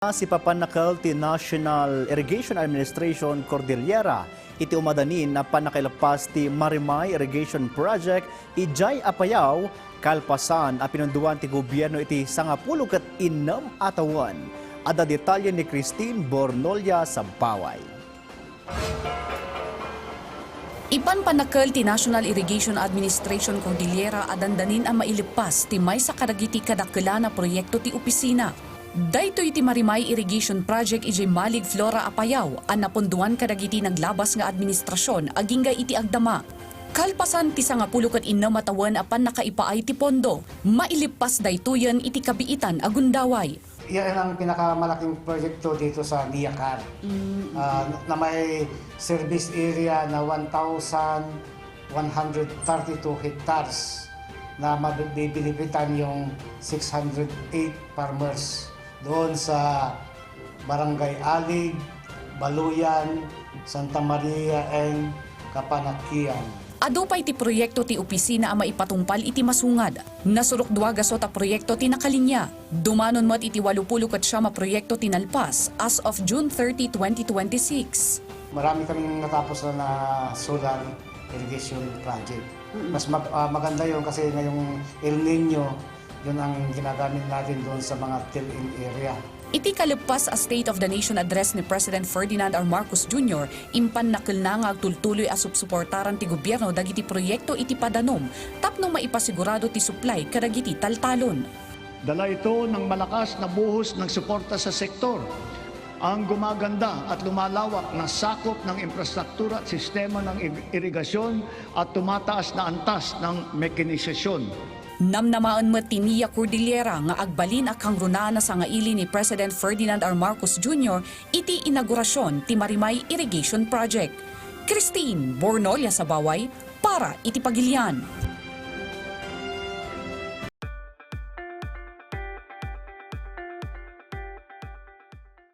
Si Papanakal ti National Irrigation Administration Cordillera iti umadanin na panakailapas ti Marimay Irrigation Project ijay apayaw kalpasan a pinunduan ti gobyerno iti 96 atawan. Ada detalye ni Christine Bornolia sa Baway. Ipan panakal ti National Irrigation Administration Cordillera adandanin ang mailipas ti may sa karagiti kadakila na proyekto ti opisina. Daytoy iti Marimay Irrigation Project iti Malig Flora Apayaw ang napunduan kadagiti naglabas nga administrasyon agingay iti agdama. Kalpasan ti 96 atawan apan nakaipaay ti pondo, mailipas daytoyan iti kabiitan agundaway. Yan ang pinakamalaking proyekto dito sa Niacar na may service area na 1,132 hectares na mabibilipitan yung 608 farmers doon sa Barangay Alig, Baluyan, Santa Maria, and Kapanakian. Adupay ti proyekto ti opisina ang maipatumpal iti masungad. Nasurok duwagas ta proyekto ti nakalinya. Dumanon mo't iti 89 proyekto tinalpas as of June 30, 2026. Marami kaming natapos na solar irrigation project. Mas maganda yun kasi ngayong El Nino, yun ang ginagamit natin doon sa mga till-in area. Iti kalagpas a State of the Nation address ni President Ferdinand R. Marcos Jr. impan nakil na nga agtultuloy a subsuportaran ti gobyerno dagiti proyekto iti padanom tapno maipasigurado ti supply kadagiti taltalon. Dala ito ng malakas na buhos ng suporta sa sektor. Ang gumaganda at lumalawak na sakop ng infrastruktura at sistema ng irigasyon at tumataas na antas ng mekanisasyon. Namnamaan mo tiniya Cordillera nga agbalin akang runana sa ngaili ni President Ferdinand R. Marcos Jr. iti inaugurasyon ti Marimay Irrigation Project. Christine Bornolia sa Baway para iti Pagilian.